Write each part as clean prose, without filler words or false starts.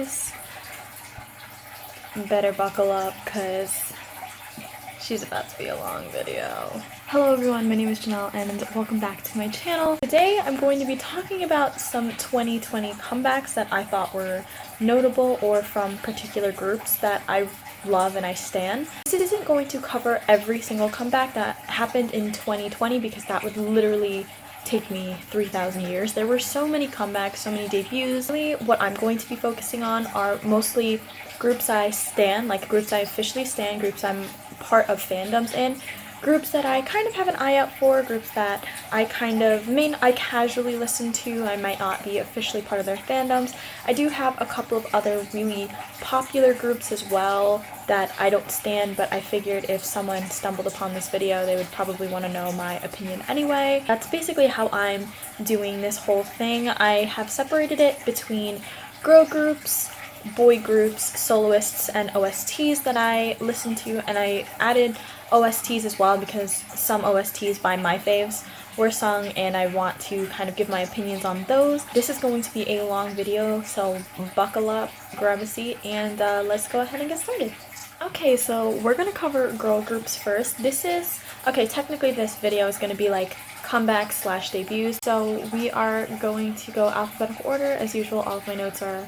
guys. Better buckle up because she's about to be a long video. Hello everyone, my name is Janelle and welcome back to my channel. Today I'm going to be talking about some 2020 comebacks that I thought were notable or from particular groups that I love and I stan. This isn't going to cover every single comeback that happened in 2020 because that would literally take me 3,000 years. There were so many comebacks, so many debuts. Really, what I'm going to be focusing on are mostly groups I stan, like groups I officially stan, groups I'm part of fandoms in, groups that I kind of have an eye out for, groups that I casually listen to. I might not be officially part of their fandoms. I do have a couple of other really popular groups as well that I don't stan, but I figured if someone stumbled upon this video, they would probably want to know my opinion anyway. That's basically how I'm doing this whole thing. I have separated it between girl groups, boy groups, soloists, and OSTs that I listen to, and I added OSTs as well because some OSTs by my faves were sung and I want to kind of give my opinions on those. This is going to be a long video, so buckle up, grab a seat, and let's go ahead and get started. Okay, so we're gonna cover girl groups first. Technically this video is gonna be like comebacks slash debuts, so we are going to go alphabetical order. As usual, all of my notes are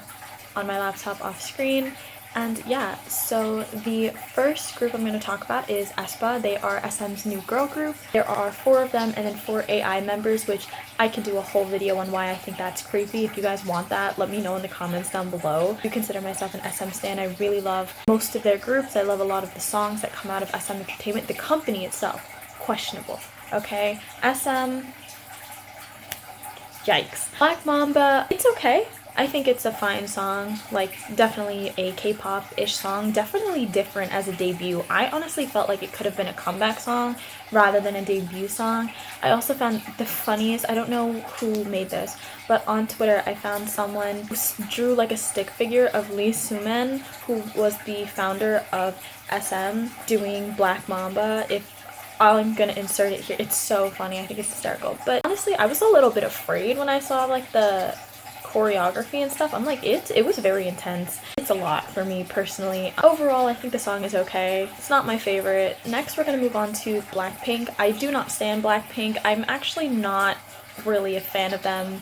on my laptop off screen. And yeah, so the first group I'm going to talk about is aespa. They are SM's new girl group. There are 4 of them and then 4 AI members, which I can do a whole video on why I think that's creepy. If you guys want that, let me know in the comments down below. I do consider myself an SM stan. I really love most of their groups. I love a lot of the songs that come out of SM Entertainment. The company itself, questionable. Okay, SM, yikes. Black Mamba, it's okay. I think it's a fine song, like definitely a K-pop-ish song, definitely different as a debut. I honestly felt like it could have been a comeback song rather than a debut song. I also found the funniest, I don't know who made this, but on Twitter I found someone who drew like a stick figure of Lee Suman, who was the founder of SM, doing Black Mamba. I'm gonna insert it here. It's so funny. I think it's hysterical. But honestly, I was a little bit afraid when I saw like the choreography and stuff. I'm like, it was very intense. It's a lot for me personally. Overall, I think the song is okay. It's not my favorite. Next, we're gonna move on to Blackpink. I do not stan Blackpink. I'm actually not really a fan of them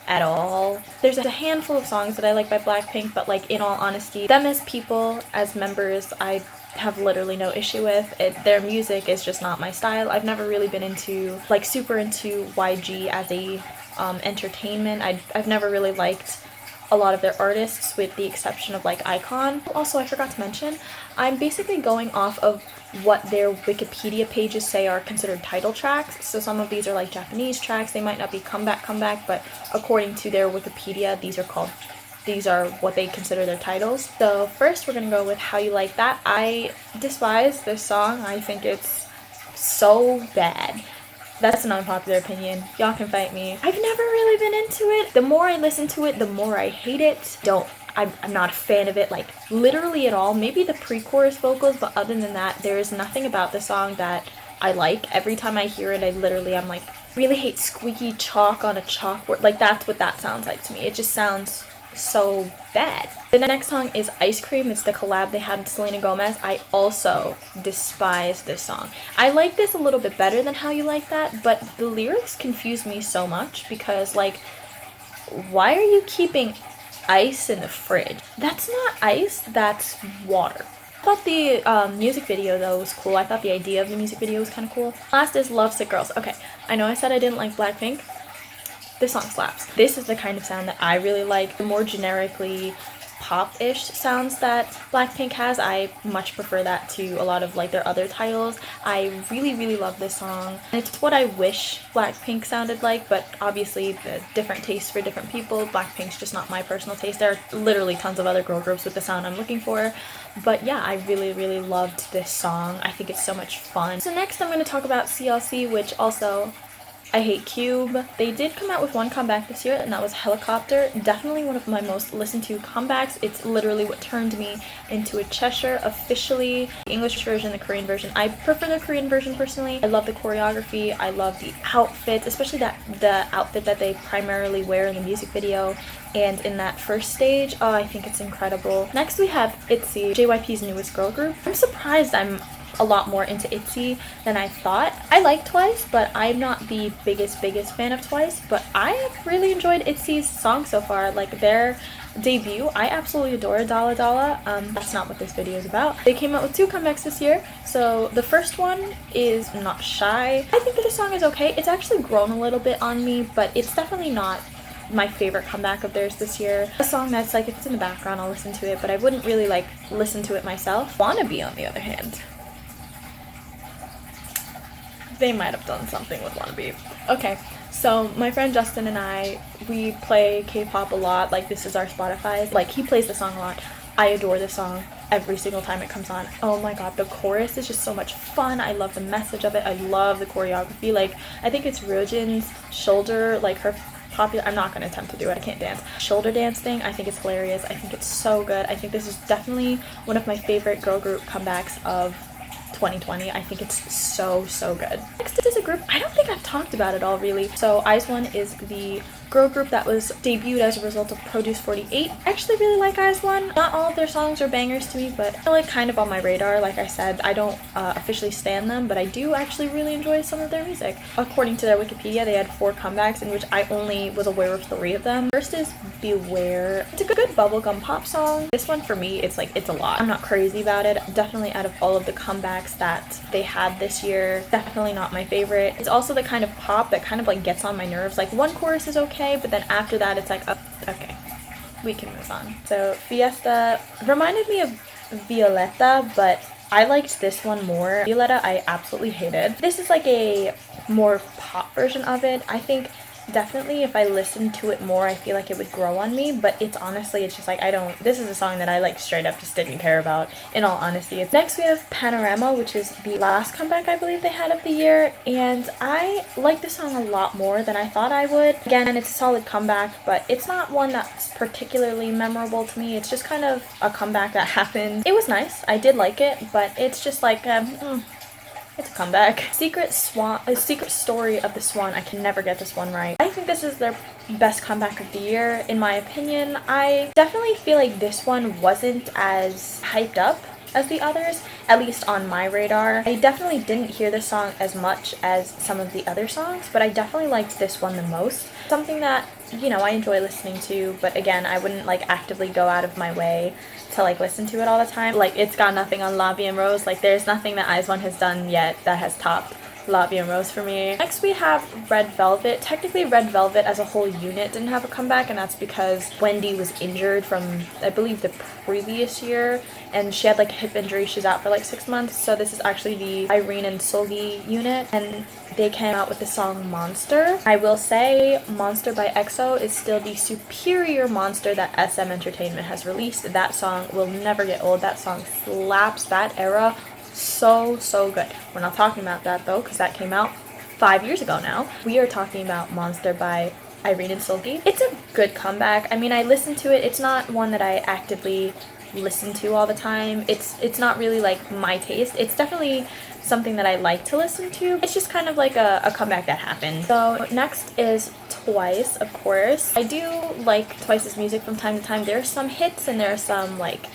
at all. There's a handful of songs that I like by Blackpink, but like in all honesty, them as people, as members, I have literally no issue with it. Their music is just not my style. I've never really been super into YG as a entertainment. I've never really liked a lot of their artists with the exception of like iKON. Also, I forgot to mention, I'm basically going off of what their Wikipedia pages say are considered title tracks. So some of these are like Japanese tracks. They might not be comeback, but according to their Wikipedia, these are what they consider their titles. So first we're gonna go with How You Like That. I despise this song. I think it's so bad. That's an unpopular opinion. Y'all can fight me. I've never really been into it. The more I listen to it, the more I hate it. I'm not a fan of it, like, literally at all. Maybe the pre-chorus vocals, but other than that, there is nothing about the song that I like. Every time I hear it, I'm like, really hate squeaky chalk on a chalkboard. Like, that's what that sounds like to me. It just sounds so bad. The next song is Ice Cream. It's the collab they had with Selena Gomez. I also despise this song. I like this a little bit better than How You Like That, but the lyrics confuse me so much because, like, why are you keeping ice in the fridge? That's not ice, that's water. I thought the music video though was cool. I thought the idea of the music video was kind of cool. Last is Lovesick Girls. Okay, I know I said I didn't like Blackpink. This song slaps. This is the kind of sound that I really like. The more generically pop-ish sounds that Blackpink has, I much prefer that to a lot of like their other titles. I really, really love this song. It's what I wish Blackpink sounded like, but obviously the different tastes for different people. Blackpink's just not my personal taste. There are literally tons of other girl groups with the sound I'm looking for. But yeah, I really, really loved this song. I think it's so much fun. So next I'm going to talk about CLC, which also I Hate Cube. They did come out with one comeback this year, and that was Helicopter. Definitely one of my most listened to comebacks. It's literally what turned me into a Cheshire officially. The English version, the Korean version. I prefer the Korean version personally. I love the choreography. I love the outfits, especially the outfit that they primarily wear in the music video and in that first stage. Oh, I think it's incredible. Next we have ITZY, JYP's newest girl group. I'm surprised I'm a lot more into ITZY than I thought. I like TWICE, but I'm not the biggest fan of TWICE, but I have really enjoyed ITZY's songs so far. Like their debut, I absolutely adore Dala Dala. That's not what this video is about. They came out with 2 comebacks this year. So the first one is Not Shy. I think that the song is okay. It's actually grown a little bit on me, but it's definitely not my favorite comeback of theirs this year. A song that's like, if it's in the background, I'll listen to it, but I wouldn't really like listen to it myself. Wannabe, on the other hand, they might have done something with Wannabe. Okay, so my friend Justin and I, we play K-pop a lot. Like, this is our Spotify. Like, he plays the song a lot. I adore the song every single time it comes on. Oh my god, the chorus is just so much fun. I love the message of it. I love the choreography. Like, I think it's Ryojin's shoulder, like her popular, I'm not going to attempt to do it, I can't dance, shoulder dance thing. I think it's hilarious. I think it's so good. I think this is definitely one of my favorite girl group comebacks of 2020. I think it's so good. Next is a group I don't think I've talked about at all really. So IZ*ONE is the girl group that was debuted as a result of Produce 48. I actually really like IZ*ONE. Not all of their songs are bangers to me, but they're like kind of on my radar. Like I said, I don't officially stan them, but I do actually really enjoy some of their music. According to their Wikipedia, they had 4 comebacks in which I only was aware of 3 of them. First is Beware. It's a good bubblegum pop song. This one for me, it's a lot. I'm not crazy about it. Definitely out of all of the comebacks that they had this year, definitely not my favorite. It's also the kind of pop that kind of like gets on my nerves. Like one chorus is okay, but then after that it's like, oh, okay, we can move on. So Fiesta reminded me of Violetta, but I liked this one more. Violetta I absolutely hated. This is like a more pop version of it. I think definitely if I listened to it more, I feel like it would grow on me, but it's honestly, it's just like, this is a song that I like straight up just didn't care about, in all honesty. Next we have Panorama, which is the last comeback I believe they had of the year, and I like the song a lot more than I thought I would. Again, it's a solid comeback, but it's not one that's particularly memorable to me. It's just kind of a comeback that happened. It was nice, I did like it, but it's just like, it's a comeback. Secret Story of the Swan. I can never get this one right. I think this is their best comeback of the year, in my opinion. I definitely feel like this one wasn't as hyped up as the others, at least on my radar. I definitely didn't hear this song as much as some of the other songs, but I definitely liked this one the most. Something that, you know, I enjoy listening to, but again, I wouldn't like actively go out of my way to like listen to it all the time. Like, it's got nothing on La Vie en Rose. Like, there's nothing that IZ*ONE has done yet that has topped La Vie en Rose for me. Next we have Red Velvet. Technically Red Velvet as a whole unit didn't have a comeback, and that's because Wendy was injured from, I believe, the previous year, and she had like a hip injury. She's out for like 6 months. So this is actually the Irene and Seulgi unit, and they came out with the song Monster. I will say Monster by EXO is still the superior Monster that SM Entertainment has released. That song will never get old. That song slaps. That era, so good. We're not talking about that though, because that came out 5 years ago now. We are talking about Monster by Irene and Seulgi. It's a good comeback. I mean, I listened to it. It's not one that I actively listen to all the time. It's not really like my taste. It's definitely something that I like to listen to. It's just kind of like a comeback that happened. So next is TWICE, of course. I do like TWICE's music from time to time. There are some hits and there are some like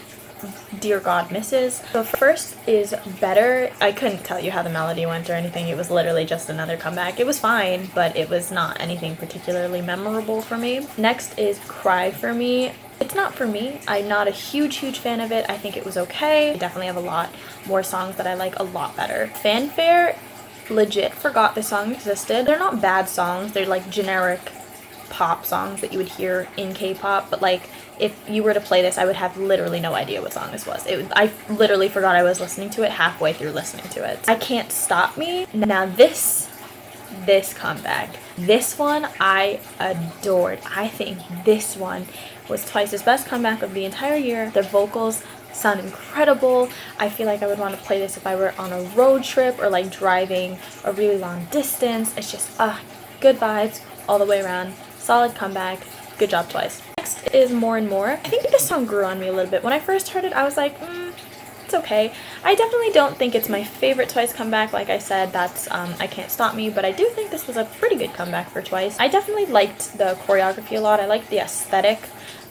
dear god misses. So first is Better. I couldn't tell you how the melody went or anything. It was literally just another comeback. It was fine, but it was not anything particularly memorable for me. Next is Cry for Me. It's not for me. I'm not a huge fan of it. I think it was okay. I definitely have a lot more songs that I like a lot better. Fanfare, legit forgot the song existed. They're not bad songs. They're like generic pop songs that you would hear in K-pop, but like if you were to play this, I would have literally no idea what song this was. I literally forgot I was listening to it halfway through listening to it. I Can't Stop Me. Now this comeback, this one I adored. I think this one was TWICE's best comeback of the entire year. The vocals sound incredible. I feel like I would want to play this if I were on a road trip or like driving a really long distance. It's just good vibes all the way around. Solid comeback. Good job, Twice. Next is More and More. I think this song grew on me a little bit. When I first heard it, I was like, it's okay. I definitely don't think it's my favorite Twice comeback. Like I said, that's I Can't Stop Me, but I do think this was a pretty good comeback for Twice. I definitely liked the choreography a lot. I liked the aesthetic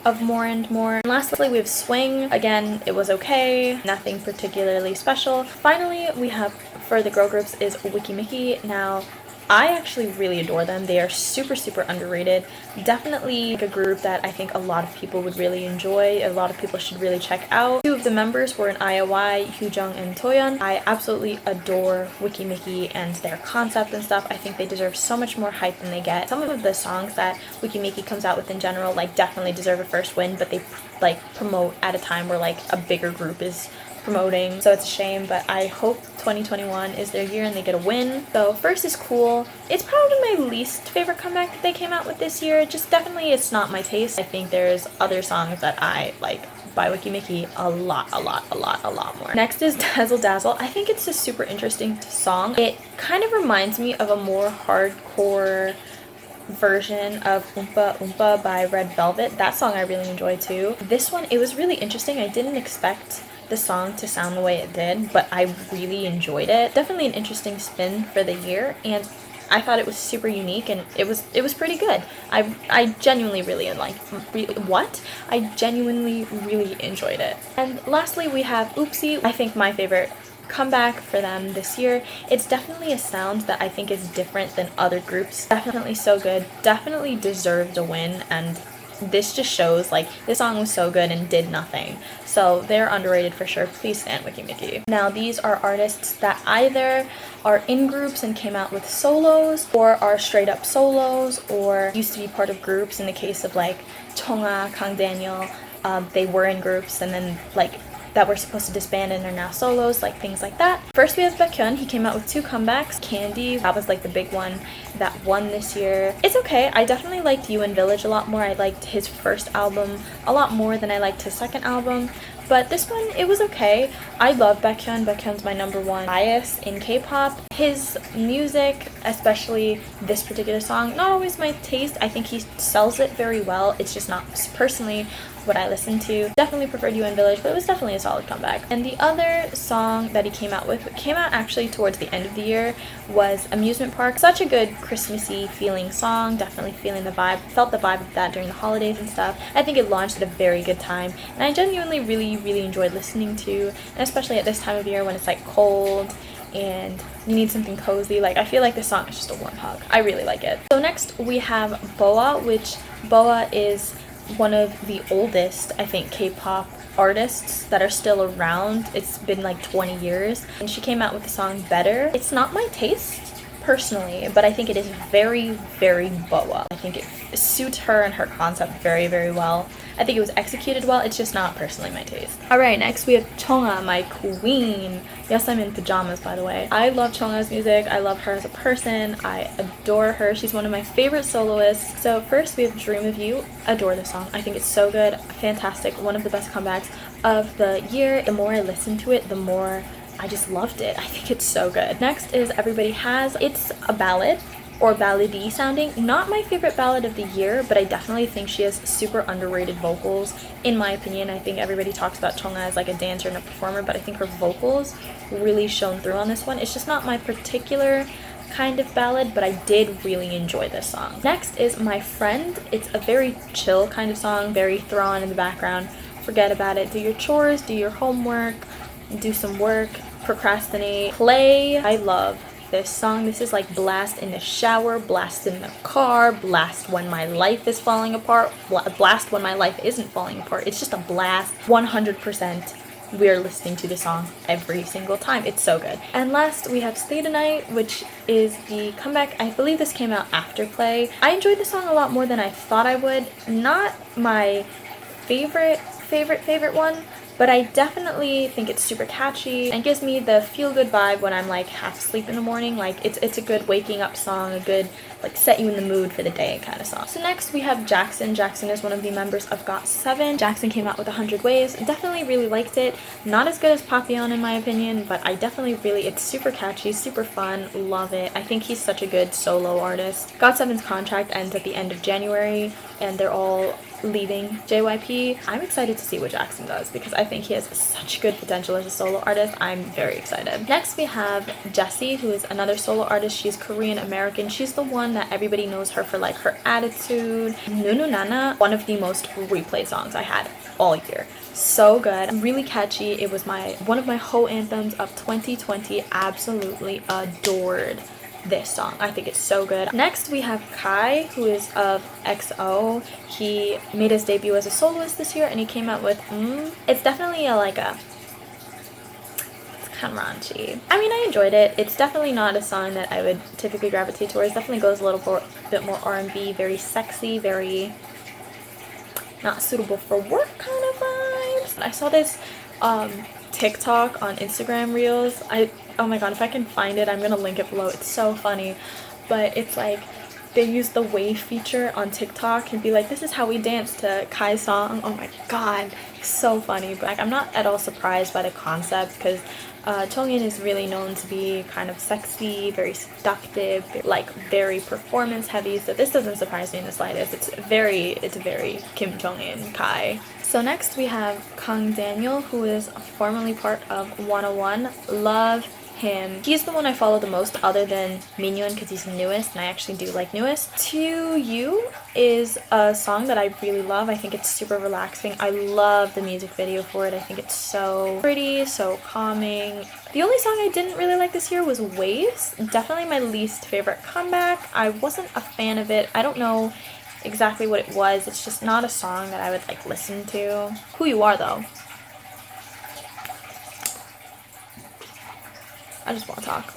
of More and More. And lastly, we have Swing. Again, it was okay. Nothing particularly special. Finally, we have for the girl groups is Wiki Miki. Now, I actually really adore them. They are super, super underrated. Definitely a group that I think a lot of people would really enjoy. A lot of people should really check out. Two of the members were in IOI, Hyujung and Toyeon. I absolutely adore Wiki Miki and their concept and stuff. I think they deserve so much more hype than they get. Some of the songs that Wiki Miki comes out with in general, like, definitely deserve a first win, but they like promote at a time where like a bigger group is promoting, so it's a shame, but I hope 2021 is their year and they get a win. So First is cool. It's probably my least favorite comeback that they came out with this year. Just definitely it's not my taste. I think there's other songs that I like by Wiki Miki a lot more. Next is Dazzle Dazzle. I think it's a super interesting song. It kind of reminds me of a more hardcore version of Oompa Oompa by Red Velvet. That song I really enjoy too. This one, it was really interesting. I didn't expect the song to sound the way it did, but I really enjoyed it. Definitely an interesting spin for the year, and I thought it was super unique, and it was pretty good. I genuinely really I genuinely really enjoyed it. And lastly, we have Oopsie. I think my favorite comeback for them this year. It's definitely a sound that I think is different than other groups. Definitely so good. Definitely deserved a win, and this just shows like this song was so good and did nothing. So they're underrated for sure. Please stand Wiki Miki. Now these are artists that either are in groups and came out with solos, or are straight up solos, or used to be part of groups. In the case of like Chungha, Kang Daniel, they were in groups and then like that were supposed to disband and are now solos, like things like that. First we have Baekhyun. He came out with 2 comebacks. Candy, that was like the big one that won this year. It's okay. I definitely liked UN Village a lot more. I liked his first album a lot more than I liked his second album. But this one, it was okay. I love Baekhyun. Baekhyun's my #1 bias in K-pop. His music, especially this particular song, not always my taste. I think he sells it very well. It's just not personally what I listen to. Definitely preferred UN Village, but it was definitely a solid comeback. And the other song that he came out actually towards the end of the year, was Amusement Park. Such a good Christmassy feeling song. Definitely feeling the vibe. Felt the vibe of that during the holidays and stuff. I think it launched at a very good time, and I genuinely really enjoyed listening to, and especially at this time of year when it's like cold and you need something cozy. Like, I feel like this song is just a warm hug. I really like it. So next we have Boa, which Boa is one of the oldest, I think, K-pop artists that are still around. It's been like 20 years, and she came out with the song Better. It's not my taste personally, but I think it is very Boa. I think it suits her and her concept very well. I think it was executed well. It's just not personally my taste. Alright, next we have Chungha, my queen. Yes, I'm in pajamas, by the way. I love Chungha's music. I love her as a person. I adore her. She's one of my favorite soloists. So first we have Dream of You. Adore this song. I think it's so good. Fantastic. One of the best comebacks of the year. The more I listen to it, the more I just loved it. I think it's so good. Next is Everybody Has. It's a ballad, or ballady sounding. Not my favorite ballad of the year, but I definitely think she has super underrated vocals, in my opinion. I think everybody talks about Chungha as like a dancer and a performer, but I think her vocals really shone through on this one. It's just not my particular kind of ballad, but I did really enjoy this song. Next is My Friend. It's a very chill kind of song, very throw on in the background. Forget about it. Do your chores, do your homework, do some work, procrastinate, play. I love this song. This is like blast in the shower, blast in the car, blast when my life is falling apart, blast when my life isn't falling apart. It's just a blast. 100% we're listening to the song every single time. It's so good. And last we have Stay Tonight, which is the comeback. I believe this came out after Play. I enjoyed the song a lot more than I thought I would. Not my favorite one, But I definitely think it's super catchy and gives me the feel-good vibe when I'm like half asleep in the morning. Like it's a good waking up song, a good like set you in the mood for the day kind of song. So next we have Jackson. Jackson is one of the members of GOT7. Jackson came out with 100 Ways. Definitely really liked it. Not as good as Papillon in my opinion, but I definitely really, it's super catchy, super fun, love it. I think he's such a good solo artist. GOT7's contract ends at the end of January and they're all leaving JYP. I'm excited to see what Jackson does because I think he has such good potential as a solo artist. I'm very excited. Next we have Jessie, who is another solo artist. She's Korean American. She's the one that everybody knows her for, like her attitude. Nunu Nana, one of the most replayed songs I had all year. So good, really catchy. It was one of my whole anthems of 2020. Absolutely adored this song. I think it's so good. Next we have Kai, who is of EXO. He made his debut as a soloist this year and he came out with it's definitely it's kind of raunchy. I mean, I enjoyed it. It's definitely not a song that I would typically gravitate towards. Definitely goes a little bit more R&B, very sexy, very not suitable for work kind of vibes. I saw this TikTok on Instagram Reels. Oh my god, if I can find it, I'm gonna link it below. It's so funny. But it's like they use the wave feature on TikTok and be like, this is how we dance to Kai's song. Oh my god, so funny. But like, I'm not at all surprised by the concept because Chongin is really known to be kind of sexy, very seductive, like very performance heavy. So this doesn't surprise me in the slightest. It's very Kim Jong-in Kai. So next we have Kang Daniel, who is formerly part of 101. Love him. He's the one I follow the most other than Minhyun because he's the newest and I actually do like newest. To You is a song that I really love. I think it's super relaxing. I love the music video for it. I think it's so pretty, so calming. The only song I didn't really like this year was Waves. Definitely my least favorite comeback. I wasn't a fan of it. I don't know exactly what it was. It's just not a song that I would like listen to. Who You Are though. I just want to talk.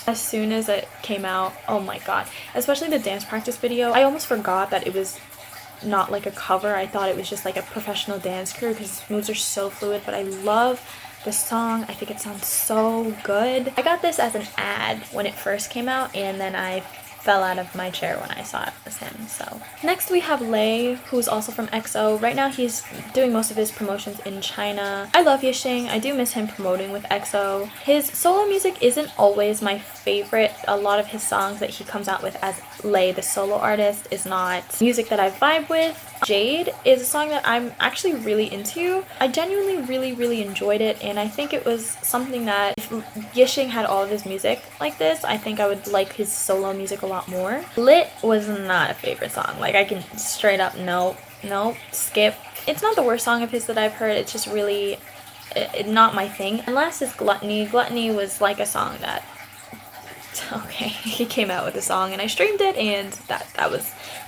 As soon as it came out, oh my god. Especially the dance practice video. I almost forgot that it was not like a cover. I thought it was just like a professional dance crew because his moves are so fluid. But I love the song. I think it sounds so good. I got this as an ad when it first came out and then I fell out of my chair when I saw it as him. So next we have Lay, who's also from EXO. Right now he's doing most of his promotions in China. I love Yixing. I do miss him promoting with EXO. His solo music isn't always my favorite. A lot of his songs that he comes out with as Lay, the solo artist, is not music that I vibe with. Jade is a song that I'm actually really into. I genuinely really enjoyed it and I think it was something that if Yixing had all of his music like this, I think I would like his solo music a lot more. Lit was not a favorite song. Like I can straight up no, skip. It's not the worst song of his that I've heard. It's just really not my thing. And last is Gluttony. Gluttony was like a song that okay, he came out with a song and I streamed it and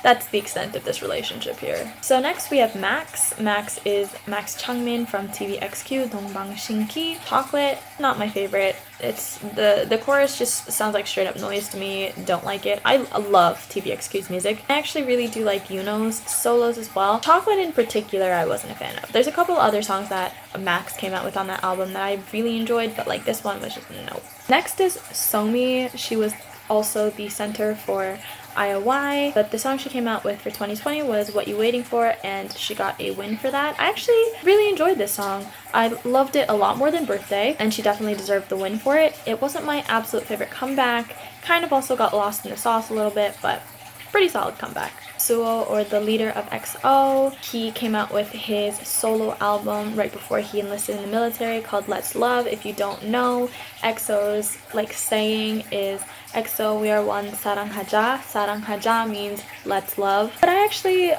that's the extent of this relationship here. So next we have Max. Max is Max Changmin from TVXQ, Dongbang Shinki. Chocolate, not my favorite. It's the chorus just sounds like straight up noise to me. Don't like it. I love TVXQ's music. I actually really do like Yuno's solos as well. Chocolate in particular I wasn't a fan of. There's a couple other songs that Max came out with on that album that I really enjoyed, but like this one was just no. Next is Somi. She was also the center for IOI, but the song she came out with for 2020 was What You Waiting For, and she got a win for that. I actually really enjoyed this song. I loved it a lot more than Birthday, and she definitely deserved the win for it. It wasn't my absolute favorite comeback, kind of also got lost in the sauce a little bit, but pretty solid comeback. Suho, or the leader of EXO, he came out with his solo album right before he enlisted in the military called Let's Love. If you don't know, EXO's like saying is EXO, we are one, 사랑하자. 사랑하자 means let's love. But I actually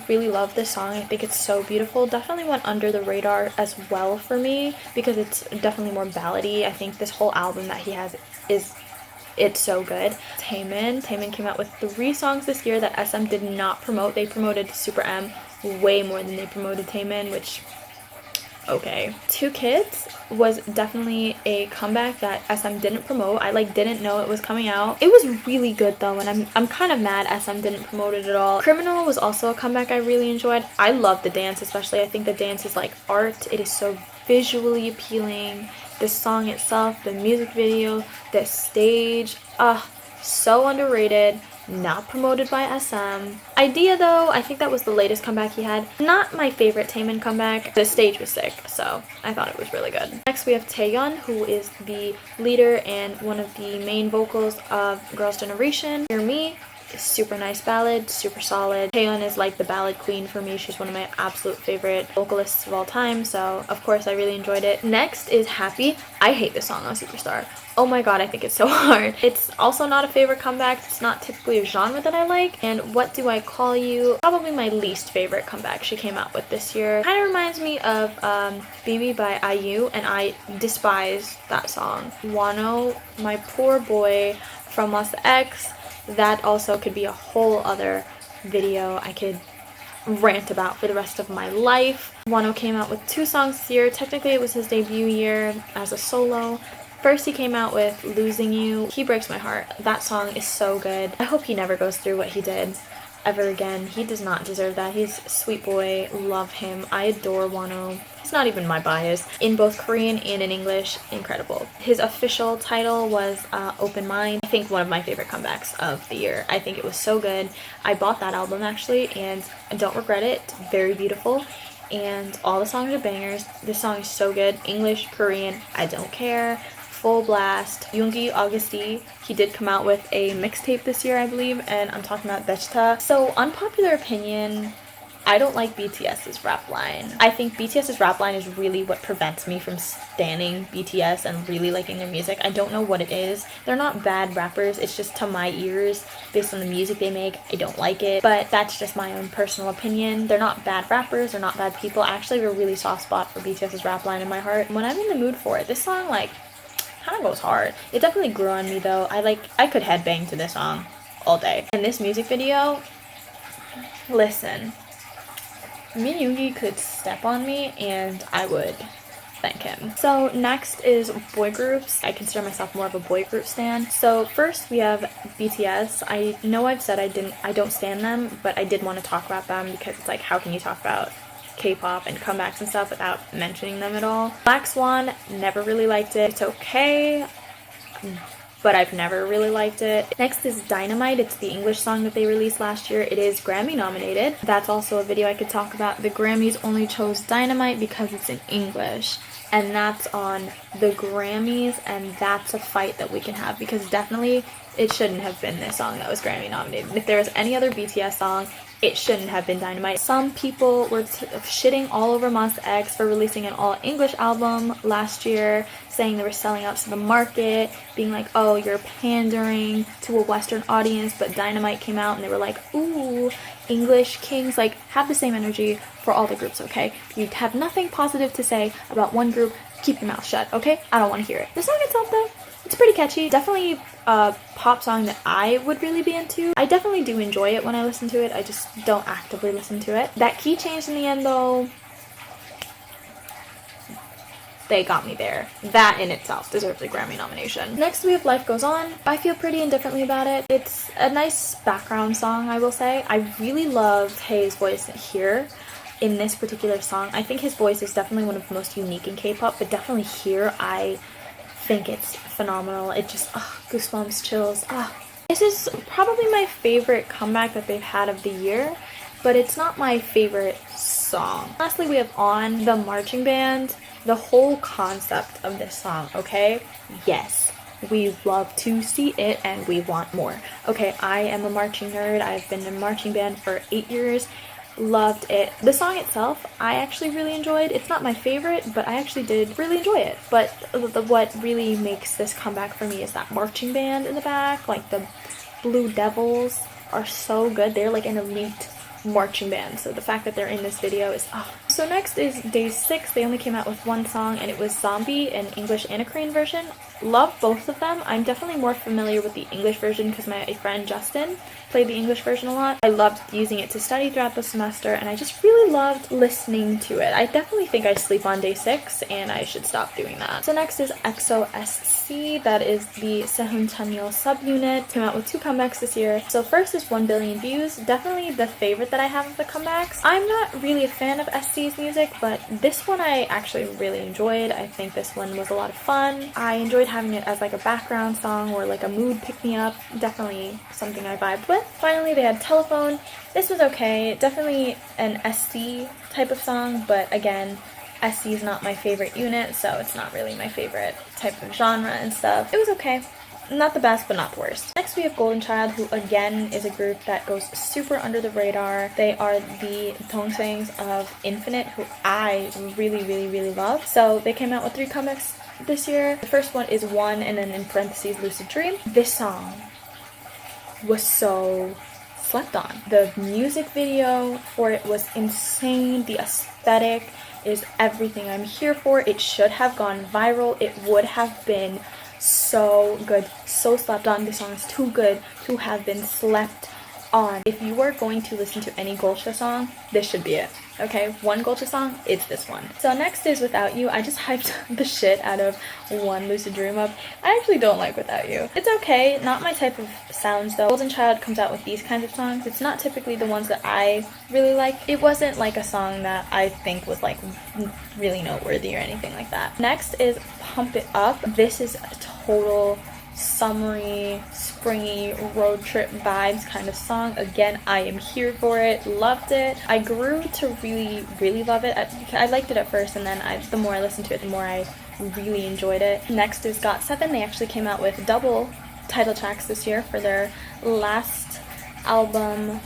really love this song. I think it's so beautiful. Definitely went under the radar as well for me because it's definitely more ballady. I think this whole album that he has it's so good. Taemin came out with 3 songs this year that SM did not promote. They promoted Super M way more than they promoted Taemin, which okay. Two Kids was definitely a comeback that SM didn't promote. I like didn't know it was coming out. It was really good though, and I'm kind of mad SM didn't promote it at all. Criminal was also a comeback I really enjoyed. I love the dance, especially. I think the dance is like art. It is so visually appealing. The song itself, the music video, the stage, so underrated. Not promoted by SM. Idea though, I think that was the latest comeback he had. Not my favorite Taemin comeback. The stage was sick, so I thought it was really good. Next we have Taeyeon, who is the leader and one of the main vocals of Girls' Generation. Hear Me, super nice ballad, super solid. Taeyeon is like the ballad queen for me. She's one of my absolute favorite vocalists of all time, so of course I really enjoyed it. Next is Happy. I hate this song on Superstar. Oh my god, I think it's so hard. It's also not a favorite comeback. It's not typically a genre that I like. And What Do I Call You? Probably my least favorite comeback she came out with this year. Kind of reminds me of BB by IU, and I despise that song. Wano, My Poor Boy from Monsta X. That also could be a whole other video I could rant about for the rest of my life. Wano came out with 2 songs this year. Technically it was his debut year as a solo. First he came out with Losing You. He breaks my heart. That song is so good. I hope he never goes through what he did ever again. He does not deserve that. He's a sweet boy. Love him. I adore Wano. It's not even my bias. In both Korean and in English, incredible. His official title was Open Mind. I think one of my favorite comebacks of the year. I think it was so good. I bought that album actually and I don't regret it. Very beautiful. And all the songs are bangers. This song is so good. English, Korean, I don't care. Full blast. Yoongi Augusti, he did come out with a mixtape this year, I believe, and I'm talking about Dechita. So, unpopular opinion, I don't like BTS's rap line. I think BTS's rap line is really what prevents me from standing BTS and really liking their music. I don't know what it is. They're not bad rappers, it's just to my ears, based on the music they make, I don't like it. But that's just my own personal opinion. They're not bad rappers, they're not bad people. I actually have a really soft spot for BTS's rap line in my heart. When I'm in the mood for it, this song, like, kind of goes hard. It definitely grew on me though. I could headbang to this song all day. And this music video, listen, me and Yoongi could step on me and I would thank him. So next is boy groups. I consider myself more of a boy group stan. So first we have BTS. I know I've said I don't stan them, but I did want to talk about them because it's like, how can you talk about K-pop and comebacks and stuff without mentioning them at all? Black Swan, never really liked it. It's okay, but I've never really liked it. Next is Dynamite. It's the English song that they released last year. It is Grammy nominated. That's also a video I could talk about. The Grammys only chose Dynamite because it's in English, and that's on the Grammys, and that's a fight that we can have because definitely it shouldn't have been this song that was Grammy nominated. If there was any other BTS song, it shouldn't have been Dynamite. Some people were shitting all over Monsta X for releasing an all-English album last year, saying they were selling out to the market, being like, oh, you're pandering to a Western audience, but Dynamite came out and they were like, ooh, English kings. Like, have the same energy for all the groups, okay? If you have nothing positive to say about one group, keep your mouth shut, okay? I don't want to hear it. The song itself, though, it's pretty catchy. Definitely a pop song that I would really be into. I definitely do enjoy it when I listen to it. I just don't actively listen to it. That key change in the end, though, they got me there. That in itself deserves a Grammy nomination. Next we have Life Goes On. I feel pretty indifferently about it. It's a nice background song, I will say. I really love Hae's voice here in this particular song. I think his voice is definitely one of the most unique in K-pop, but definitely here I think it's phenomenal. It just, goosebumps, chills. This is probably my favorite comeback that they've had of the year, but it's not my favorite song. Lastly, we have On, the marching band. The whole concept of this song, okay? Yes, we love to see it and we want more. Okay, I am a marching nerd. I've been in marching band for 8 years. Loved it. The song itself, I actually really enjoyed. It's not my favorite, but I actually did really enjoy it. But what really makes this comeback for me is that marching band in the back. Like, the Blue Devils are so good. They're like an elite marching band, so the fact that they're in this video is So next is Day 6. They only came out with one song, and it was Zombie, an English and a Korean version. Love both of them. I'm definitely more familiar with the English version because my friend Justin played the English version a lot. I loved using it to study throughout the semester, and I just really loved listening to it. I definitely think I sleep on day 6, and I should stop doing that. So next is EXO SC. That is the Sehun Chanyeol subunit. Came out with 2 comebacks this year. So first is 1 billion views. Definitely the favorite that I have of the comebacks. I'm not really a fan of SC's music, but this one I actually really enjoyed. I think this one was a lot of fun. I enjoyed having it as like a background song or like a mood pick-me-up. Definitely something I vibed with. Finally, they had Telephone. This was okay. Definitely an SC type of song, but again, SC is not my favorite unit, so it's not really my favorite type of genre and stuff. It was okay. Not the best, but not the worst. Next we have Golden Child, who again is a group that goes super under the radar. They are the dongsangs of Infinite, who I really love. So they came out with 3 comebacks this year. The first one is One, and then in parentheses Lucid Dream. This song was so slept on. The music video for it was insane. The aesthetic is everything I'm here for. It should have gone viral. It would have been so good, so slept on. This song is too good to have been slept on. If you are going to listen to any Gulcha song, this should be it. Okay, one Gulcha song, it's this one. So next is Without You. I just hyped the shit out of One Lucid Dream up. I actually don't like Without You. It's okay, not my type of sounds though. Golden Child comes out with these kinds of songs. It's not typically the ones that I really like. It wasn't like a song that I think was like really noteworthy or anything like that. Next is Pump It Up. This is a total summery, springy, road trip vibes kind of song. Again, I am here for it. Loved it. I grew to really love it. I liked it at first, and then the more I listened to it, the more I really enjoyed it. Next is GOT7. They actually came out with double title tracks this year for their last album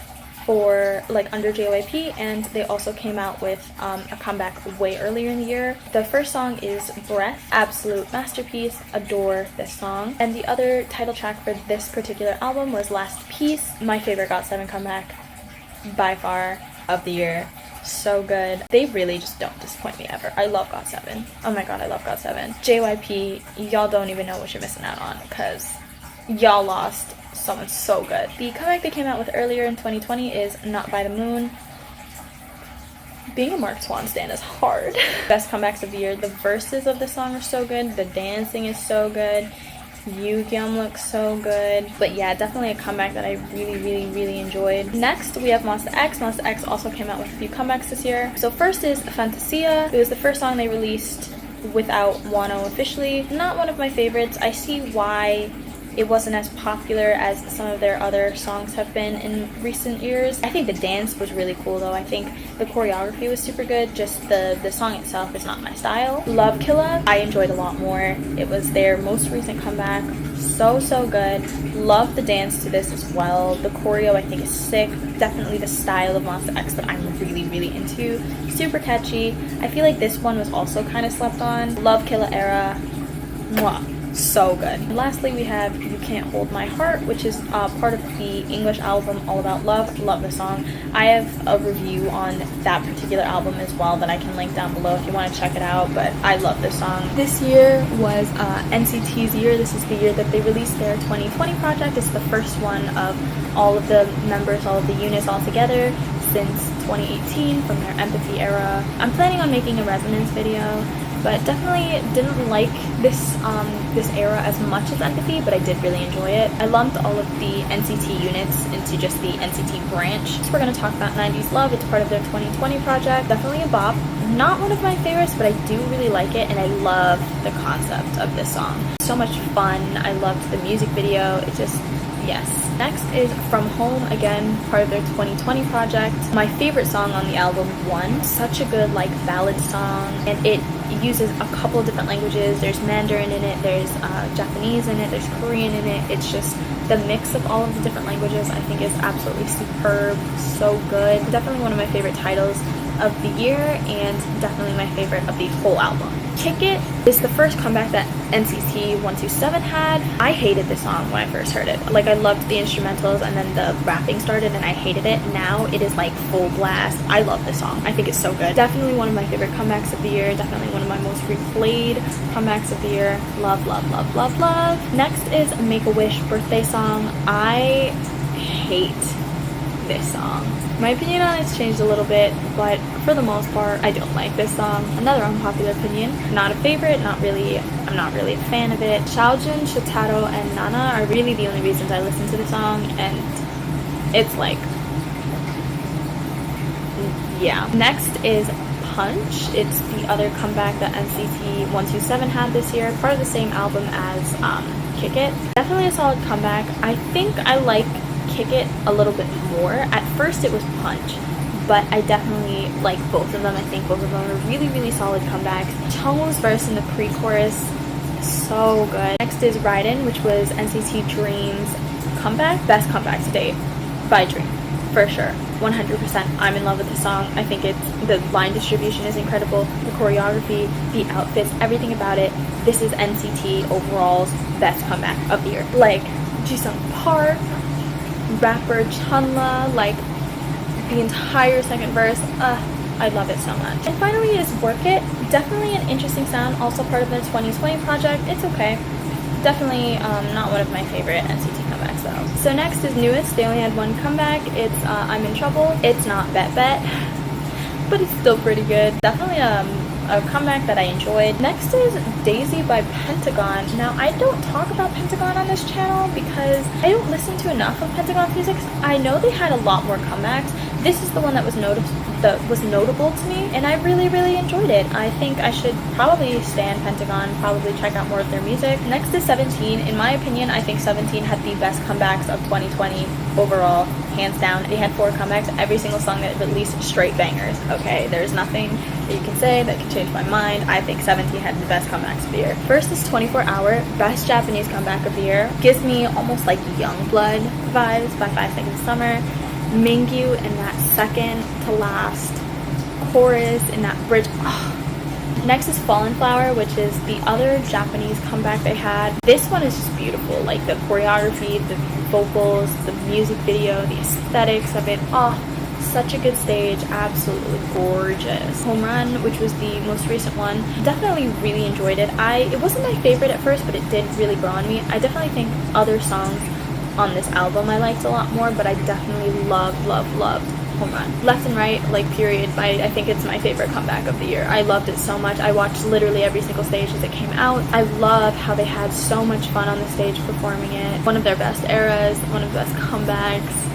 for like under JYP, and they also came out with a comeback way earlier in the year. The first song is Breath, absolute masterpiece, adore this song. And the other title track for this particular album was Last Piece, my favorite GOT7 comeback by far of the year. So good. They really just don't disappoint me ever. I love GOT7. Oh my god, I love GOT7. JYP, y'all don't even know what you're missing out on, because y'all lost someone so good. The comeback they came out with earlier in 2020 is Not by the Moon. Being a Mark Swan stan is hard. Best comebacks of the year. The verses of the song are so good. The dancing is so good. Yugyeom looks so good. But yeah, definitely a comeback that I really enjoyed. Next, we have Monsta X. Monsta X also came out with a few comebacks this year. So first is Fantasia. It was the first song they released without Wano officially. Not one of my favorites. I see why it wasn't as popular as some of their other songs have been in recent years. I think the dance was really cool though. I think the choreography was super good. Just the song itself is not my style. Love Killa, I enjoyed a lot more. It was their most recent comeback. So good. Love the dance to this as well. The choreo I think is sick. Definitely the style of Monsta X that I'm really into. Super catchy. I feel like this one was also kind of slept on. Love Killa era. Mwah. So good. And lastly, we have You Can't Hold My Heart, which is part of the English album All About Love. Love the song. I have a review on that particular album as well that I can link down below if you want to check it out, but I love this song. This year was NCT's year. This is the year that they released their 2020 project. It's the first one of all of the members, all of the units all together since 2018 from their Empathy era. I'm planning on making a resonance video, but definitely didn't like this era as much as Empathy, but I did really enjoy it. I lumped all of the NCT units into just the NCT branch. So we're going to talk about 90s Love. It's part of their 2020 project. Definitely a bop. Not one of my favorites, but I do really like it, and I love the concept of this song. So much fun. I loved the music video. It just, yes. Next is From Home, again, part of their 2020 project. My favorite song on the album, One. Such a good, like, ballad song, and it uses a couple of different languages. There's Mandarin in it, there's Japanese in it, there's Korean in it. It's just the mix of all of the different languages I think is absolutely superb, so good. Definitely one of my favorite titles of the year and definitely my favorite of the whole album. Kick It is the first comeback that NCT 127 had. I hated this song when I first heard it. Like, I loved the instrumentals and then the rapping started and I hated it. Now it is like full blast. I love this song. I think it's so good. Definitely one of my favorite comebacks of the year. Definitely one of my most replayed comebacks of the year. Love, love, love, love, love. Next is Make-A-Wish birthday song. I hate this song. My opinion on it's changed a little bit, but for the most part, I don't like this song. Another unpopular opinion. Not a favorite, I'm not really a fan of it. Xiaojun, Shotaro, and Nana are really the only reasons I listen to the song, and it's like, yeah. Next is Punch. It's the other comeback that NCT 127 had this year, part of the same album as Kick It. Definitely a solid comeback. I think I like Kick It a little bit more. At first it was Punch, but I definitely like both of them. I think both of them are really, really solid comebacks. Chungwoo's verse in the pre-chorus, so good. Next is Raiden, which was NCT Dream's comeback. Best comeback to date by Dream, for sure. 100%. I'm in love with the song. I think the line distribution is incredible, the choreography, the outfits, everything about it. This is NCT overall's best comeback of the year. Like, Jisung Park, rapper Chunla, like the entire second verse, I love it so much. And finally is Work It. Definitely an interesting sound, also part of the 2020 project. It's okay. Definitely not one of my favorite NCT comebacks though. So next is Newest. They only had one comeback. It's I'm in Trouble. It's not Bet Bet, but it's still pretty good. Definitely a comeback that I enjoyed. Next is Daisy by Pentagon. Now, I don't talk about Pentagon on this channel because I don't listen to enough of Pentagon's music. I know they had a lot more comebacks. This is the one that was notable to me, and I really, really enjoyed it. I think I should probably stan Pentagon, probably check out more of their music. Next is 17. In my opinion, I think 17 had the best comebacks of 2020 overall, hands down. They had 4 comebacks. Every single song that released straight bangers. Okay, there's nothing that you can say that can change my mind. I think 17 had the best comebacks of the year. First is 24 Hour, best Japanese comeback of the year. Gives me almost like Youngblood vibes by 5 Seconds of Summer. Mingyu in that second to last chorus in that bridge. Oh. Next is Fallen Flower, which is the other Japanese comeback they had. This one is just beautiful. Like the choreography, the vocals, the music video, the aesthetics of it. Oh, such a good stage. Absolutely gorgeous. Home Run, which was the most recent one. Definitely really enjoyed it. It wasn't my favorite at first, but it did really grow on me. I definitely think other songs on this album I liked a lot more, but I definitely loved Home Run. Left and Right, like period, I think it's my favorite comeback of the year. I loved it so much. I watched literally every single stage as it came out. I love how they had so much fun on the stage performing it. One of their best eras, one of the best comebacks.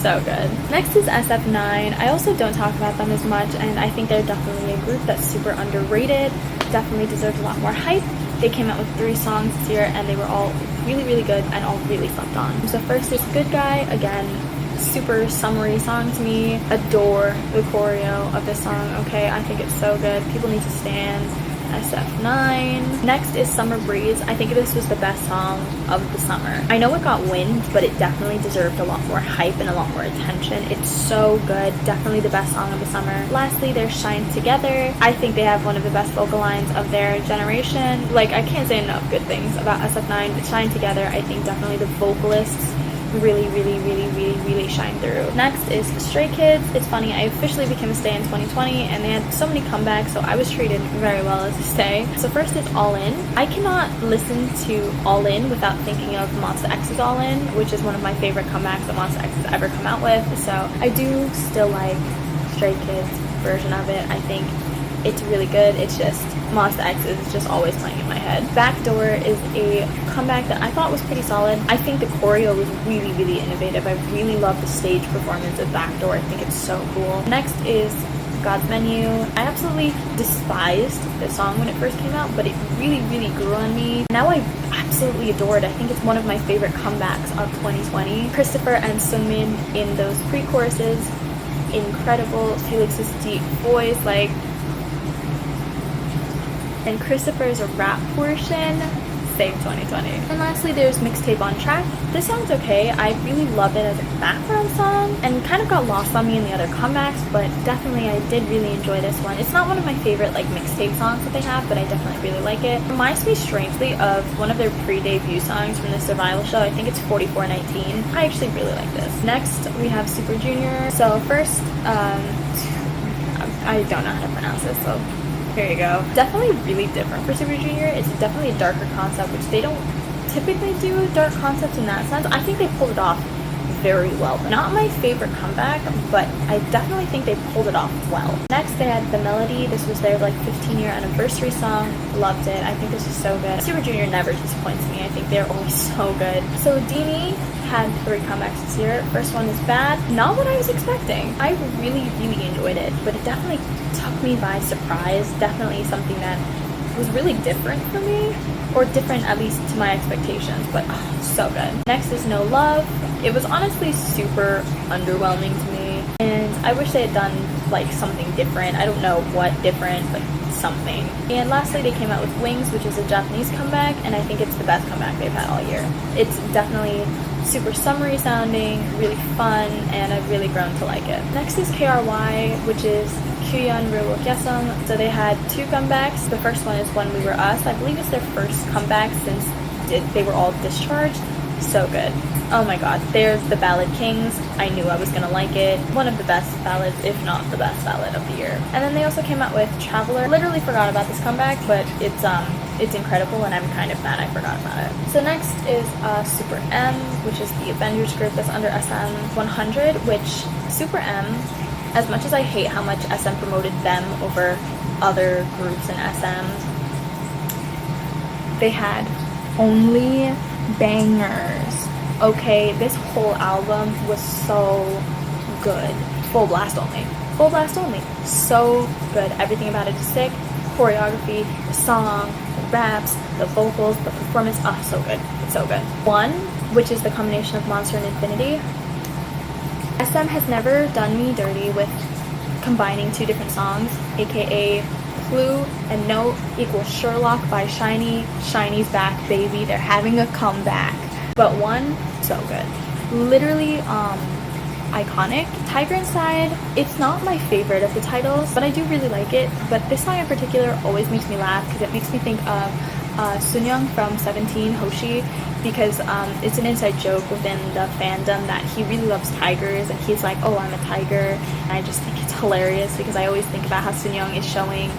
So good. Next is SF9. I also don't talk about them as much, and I think they're definitely a group that's super underrated. Definitely deserves a lot more hype. They came out with 3 songs this year, and they were all really, really good and all really slept on. So first is Good Guy. Again, super summery song to me. Adore the choreo of this song. Okay, I think it's so good. People need to stand. SF9. Next is Summer Breeze. I think this was the best song of the summer. I know it got wind, but it definitely deserved a lot more hype and a lot more attention. It's so good. Definitely the best song of the summer. Lastly, there's Shine Together. I think they have one of the best vocal lines of their generation. Like, I can't say enough good things about SF9, but Shine Together, I think definitely the vocalists really shine through. Next is Stray Kids. It's funny, I officially became a stay in 2020 and they had so many comebacks, so I was treated very well as a stay. So first is All In. I cannot listen to All In without thinking of Monsta X's All In, which is one of my favorite comebacks that Monsta X has ever come out with. So I do still like Stray Kids version of it. I think it's really good. It's just Monsta X is just always playing in my head. Backdoor is a comeback that I thought was pretty solid. I think the choreo was really innovative. I really love the stage performance of Backdoor. I think it's so cool. Next is God's Menu. I absolutely despised this song when it first came out, but it really grew on me. Now I absolutely adore it. I think it's one of my favorite comebacks of 2020. Christopher and Seungmin in those pre-choruses, incredible. Felix's deep voice, like, and Christopher's rap portion, Save 2020. And lastly, there's Mixtape on Track. This song's okay. I really love it as a background song and kind of got lost on me in the other comebacks, but definitely I did really enjoy this one. It's not one of my favorite like mixtape songs that they have, but I definitely really like it. It reminds me strangely of one of their pre-debut songs from the Survival Show. I think it's 4419. I actually really like this. Next, we have Super Junior. So first, I don't know how to pronounce this, so here you go. Definitely really different for Super Junior. It's definitely a darker concept, which they don't typically do dark concepts in that sense. I think they pulled it off very well. Not my favorite comeback, but I definitely think they pulled it off well. Next, they had The Melody. This was their like 15-year anniversary song. Loved it. I think this is so good. Super Junior never disappoints me. I think they're always so good. So Dini had 3 comebacks this year. First one is Bad. Not what I was expecting. I really, really enjoyed it, but it definitely took me by surprise. Definitely something that was really different for me, or different at least to my expectations, but so good. Next is No Love. It was honestly super underwhelming to me, and I wish they had done like something different. I don't know what different, but something. And lastly, they came out with Wings, which is a Japanese comeback, and I think it's the best comeback they've had all year. It's definitely super summery sounding, really fun, and I've really grown to like it. Next is KRY, which is Kyuhyun Ryuwook Yesung. So they had 2 comebacks. The first one is When We Were Us. I believe it's their first comeback since they were all discharged. So good. Oh my god, there's the Ballad Kings. I knew I was gonna like it. One of the best ballads, if not the best ballad of the year. And then they also came out with Traveler. Literally forgot about this comeback, but it's incredible, and I'm kind of mad I forgot about it. So next is Super M, which is the Avengers group that's under SM 100, which Super M, as much as I hate how much SM promoted them over other groups in SM, they had only bangers. Okay, this whole album was so good. Full Blast Only. Full Blast Only. So good. Everything about it is sick. Choreography, the song, the raps, the vocals, the performance. Oh, so good. It's so good. One, which is the combination of Monster and Infinity. SM has never done me dirty with combining 2 different songs, aka Clue and Note equals Sherlock by SHINee. SHINee's back, baby. They're having a comeback. But one, so good. Literally, iconic. Tiger Inside, it's not my favorite of the titles, but I do really like it. But this song in particular always makes me laugh because it makes me think of Sunyoung from 17, Hoshi, because it's an inside joke within the fandom that he really loves tigers, and he's like, oh, I'm a tiger. And I just think it's hilarious because I always think about how Sunyoung is showing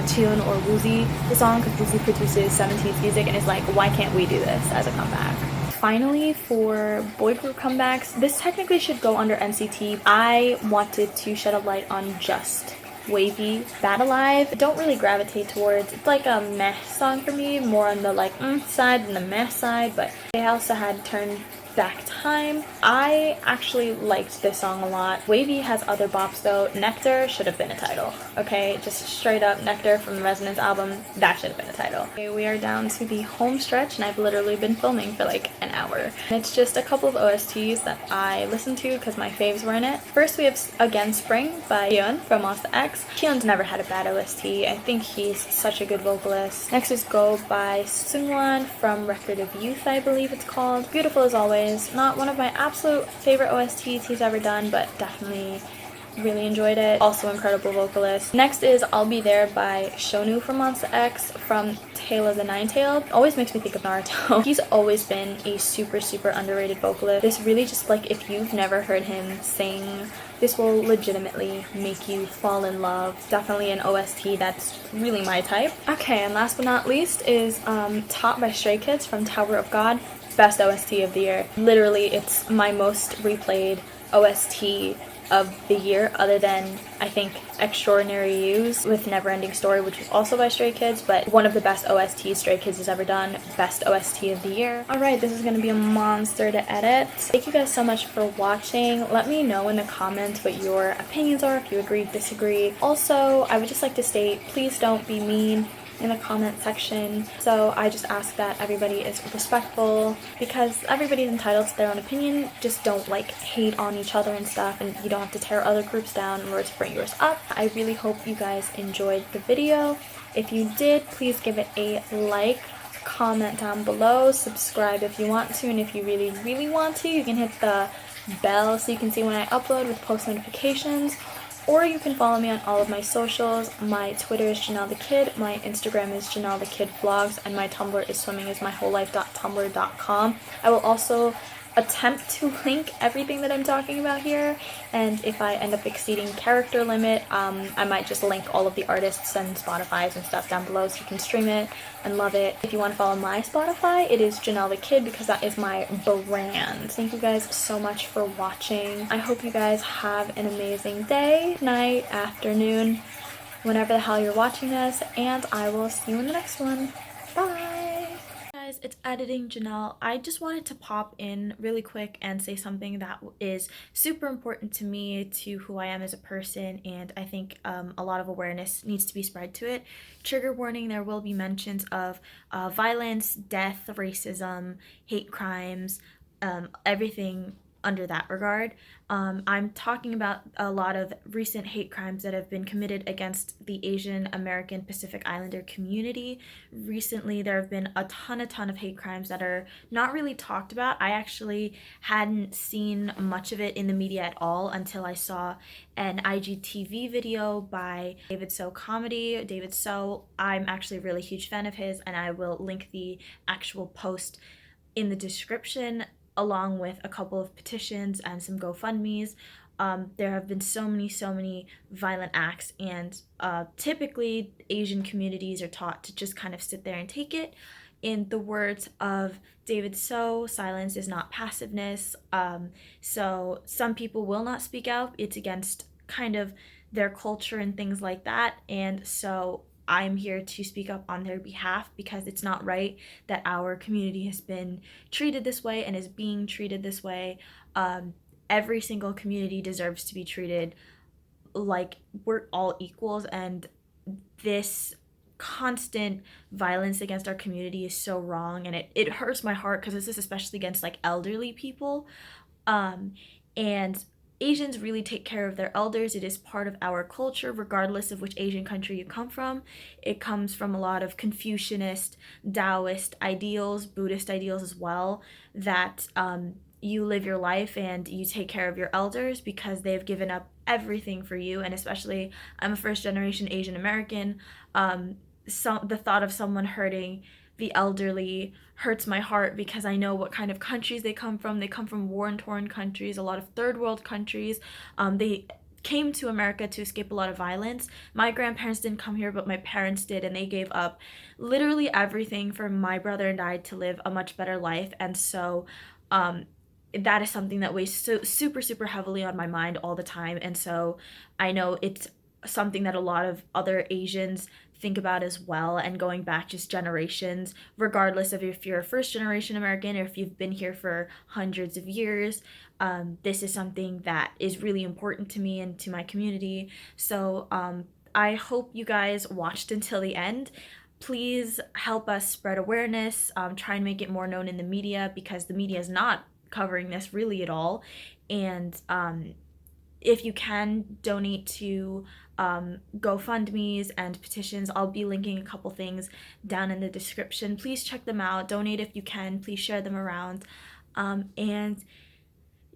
Tune or Woozi the song, because Woozi produces 17's music, and is like, why can't we do this as a comeback? Finally, for boy group comebacks, this technically should go under NCT. I wanted to shed a light on just WayV. Bad Alive, I don't really gravitate towards. It's like a meh song for me, more on the like side than the meh side, but they also had Turn Back Time. I actually liked this song a lot. WayV has other bops though. Nectar should have been a title. Okay, just straight up Nectar from the Resonance album, that should have been a title. Okay, we are down to the home stretch, and I've literally been filming for like an hour. And it's just a couple of OSTs that I listened to because my faves were in it. First we have Again Spring by Hyun from Monsta X. Hyun's never had a bad OST. I think he's such a good vocalist. Next is Go by Seungwon from Record of Youth, I believe it's called. Beautiful as always. Not one of my absolute favorite OSTs he's ever done, but definitely really enjoyed it. Also incredible vocalist. Next is I'll Be There by Shonu from Monsta X from Tale of the Nine-Tailed. Always makes me think of Naruto. He's always been a super underrated vocalist. This really just like, if you've never heard him sing, this will legitimately make you fall in love. Definitely an OST that's really my type. Okay, and last but not least is Top by Stray Kids from Tower of God. Best OST of the year. Literally, it's my most replayed OST of the year, other than I think Extraordinary You's with Neverending Story, which was also by Stray Kids, but one of the best OSTs Stray Kids has ever done. Best OST of the year. Alright, this is going to be a monster to edit. Thank you guys so much for watching. Let me know in the comments what your opinions are, if you agree, disagree. Also, I would just like to state, please don't be mean in the comment section. So I just ask that everybody is respectful, because everybody's entitled to their own opinion. Just don't like hate on each other and stuff, and you don't have to tear other groups down in order to bring yours up. I really hope you guys enjoyed the video. If you did, please give it a like, comment down below, subscribe if you want to, and if you really, really want to, you can hit the bell so you can see when I upload with post notifications. Or you can follow me on all of my socials. My Twitter is Janelle the Kid, my Instagram is Janelle the Kid Vlogs, and my Tumblr is swimmingIsMyWholeLife.tumblr.com. I will also attempt to link everything that I'm talking about here, and if I end up exceeding character limit, I might just link all of the artists and Spotify's and stuff down below so you can stream it and love it. If you want to follow my Spotify, it is Janelle the Kid because that is my brand. Thank you guys so much for watching. I hope you guys have an amazing day, night, afternoon, whenever the hell you're watching this, and I will see you in the next one. Bye! Guys, it's Editing Janelle. I just wanted to pop in really quick and say something that is super important to me, to who I am as a person, and I think a lot of awareness needs to be spread to it. Trigger warning, there will be mentions of violence, death, racism, hate crimes, everything under that regard. I'm talking about a lot of recent hate crimes that have been committed against the Asian American Pacific Islander community. Recently, there have been a ton of hate crimes that are not really talked about. I actually hadn't seen much of it in the media at all until I saw an IGTV video by David So Comedy. David So, I'm actually a really huge fan of his, and I will link the actual post in the description, along with a couple of petitions and some GoFundMes. There have been so many violent acts, and typically Asian communities are taught to just kind of sit there and take it. In the words of David So, silence is not passiveness. So some people will not speak out. It's against kind of their culture and things like that, and so I'm here to speak up on their behalf because it's not right that our community has been treated this way and is being treated this way. Every single community deserves to be treated like we're all equals, and this constant violence against our community is so wrong, and it hurts my heart because this is especially against like elderly people. And Asians really take care of their elders. It is part of our culture, regardless of which Asian country you come from. It comes from a lot of Confucianist, Taoist ideals, Buddhist ideals as well, that you live your life and you take care of your elders because they've given up everything for you. And especially, I'm a first-generation Asian American. The thought of someone hurting the elderly hurts my heart because I know what kind of countries they come from. They come from war-torn countries, a lot of third world countries. They came to America to escape a lot of violence. My grandparents didn't come here, but my parents did, and they gave up literally everything for my brother and I to live a much better life. And so that is something that weighs so super heavily on my mind all the time. And so I know it's something that a lot of other Asians think about as well, and going back just generations, regardless of if you're a first generation American or if you've been here for hundreds of years. This is something that is really important to me and to my community. So I hope you guys watched until the end. Please help us spread awareness, try and make it more known in the media, because the media is not covering this really at all. And if you can donate to GoFundMes and petitions, I'll be linking a couple things down in the description. Please check them out. Donate if you can. Please share them around. And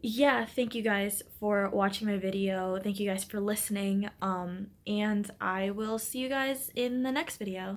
yeah, thank you guys for watching my video. Thank you guys for listening. And I will see you guys in the next video.